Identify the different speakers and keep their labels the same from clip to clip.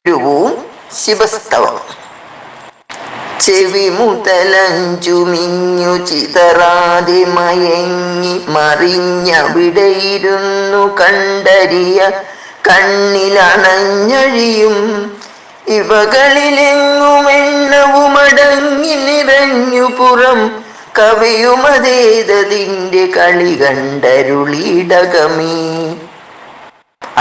Speaker 1: ഗുരുവും ശിവസ്തവം. ചെവി മുതലഞ്ചുമിഞ്ഞു ചിതറാതെ മയങ്ങി മറിഞ്ഞവിടെയിരുന്നു കണ്ടറിയ കണ്ണിലണഞ്ഞഴിയും ഇവകളിലെങ്ങുമെണ്ണവുമടങ്ങി നിറഞ്ഞു പുറം കവിയുമതേതതിൻ്റെ കളി കണ്ടരുളിടകമേ.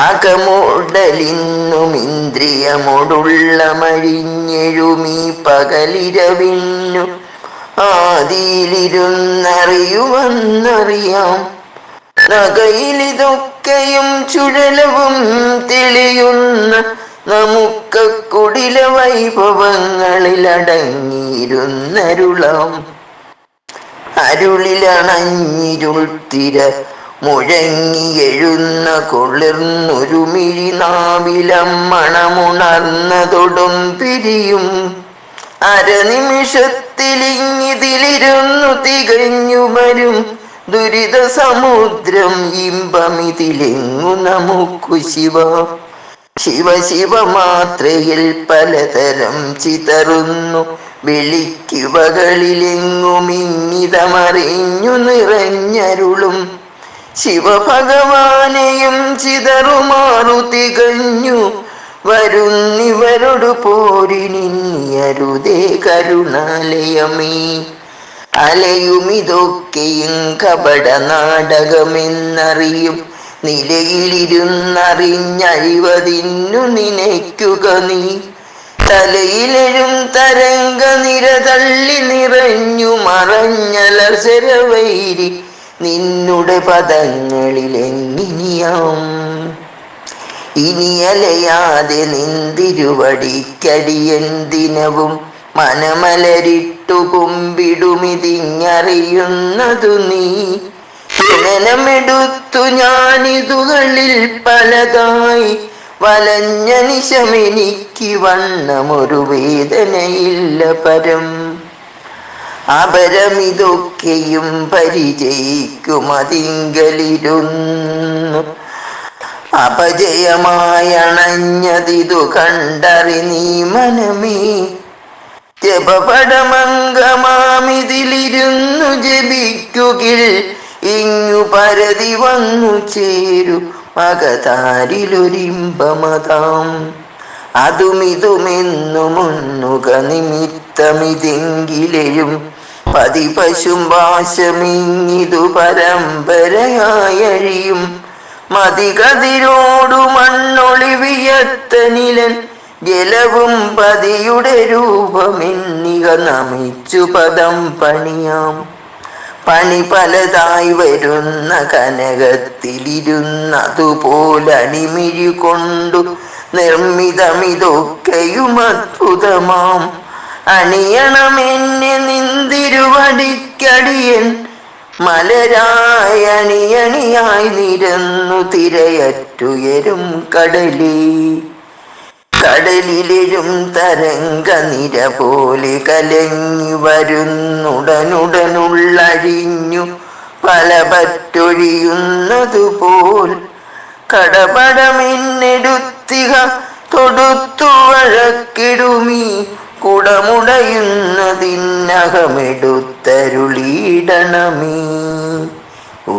Speaker 1: അകമോടലിന്നും ഇന്ദ്രിയമോടുള്ള മഴിഞ്ഞെഴുമീ പകലിരവിന്നു ആദിയിലിരുന്നറിയുവന്നറിയാം. നഗയിലിതൊക്കെയും ചുഴലവും തെളിയുന്ന നമുക്ക കുടില വൈഭവങ്ങളിലടങ്ങിയിരുന്നരുളാം. അരുളിലണഞ്ഞിരുൾ തിര മുഴങ്ങിയെഴുന്ന കുളിർന്നൊരുമിഴി നാവിലം മണമുണർന്നതൊടും പിരിയും അരനിമിഷത്തിലിങ്ങിതിലിരുന്നു തികഞ്ഞു വരും ദുരിത സമുദ്രം ഇമ്പമിതിലെങ്ങു നമുക്കു ശിവ. ശിവ ശിവ മാത്രയിൽ പലതരം ചിതറുന്നു വിളിക്കുവകളിലെങ്ങുമിങ്ങിതമറിഞ്ഞു നിറഞ്ഞരുളും ശിവഭഗവാനെയും ചിതറുമാറു തികഞ്ഞു വരുന്നിവരോടു പോരിനിയരുതേ കരുണാലയമേ. അലയുമിതൊക്കെയും കപട നാടകമെന്നറിയും നിലയിലിരുന്നറിഞ്ഞഴിവതിന്നു നിനയ്ക്കുക നീ. തലയിലെഴും തരംഗ നിര തള്ളി നിറഞ്ഞു മറഞ്ഞലസരവൈരി നിന്നുടെ പദങ്ങളിലെങ്ങിനിയാം. ഇനിയലയാതെ നിന്തിരുവടിക്കടിയന്തിനവും മനമലരിട്ടു കുമ്പിടുമിതിങ്ങറിയുന്നതു നീ. ജനനമെടുത്തു ഞാനിതുകളിൽ പലതായി വലഞ്ഞ നിശമെനിക്ക് വണ്ണമൊരു വേദനയില്ല പരം. അപരമിതൊക്കെയും പരിചയിക്കുമതിങ്കലിരുന്നു അപജയമായണഞ്ഞതിതു കണ്ടറി നീ മനമേ. ജപപടമംഗമാമിതിലിരുന്നു ജപിക്കുകിൽ ഇങ്ങു പരതി വന്നു ചേരു മകതാരിലൊരിമ്പമതാം. അതുമിതുമെന്നു മുന്നുക നിമിത്തമിതെങ്കിലെയും പതിപശും വാശമിങ്ങിതു പരമ്പരയായഴിയും മതികതിരോടു മണ്ണൊളിവിയത്തനിലൻ ജലവും പതിയുടെ രൂപമെന്നിക നമിച്ചു പദം പണിയാം. പണി പലതായി വരുന്ന കനകത്തിലിരുന്നതുപോലണിമിഴി കൊണ്ടു നിർമ്മിതമിതൊക്കെയും അദ്ഭുതമാം. അണിയണമെന്നെ നിന്തിരുവടിക്കടിയൻ മലരായണിയണിയായി നിരന്നു തിരയറ്റുയരും കടലേ. കടലിലെഴും തരംഗ നിര പോലെ കലങ്ങി വരുന്നുടനുടനുള്ളഴിഞ്ഞു പല പറ്റൊഴിയുന്നതുപോൽ കടപടമെന്നെടുത്തിക തൊടുത്തു വഴക്കിടുമീ കുടമുടയുന്നതിനകമെടുത്തരുളിയിടണമേ. ഓ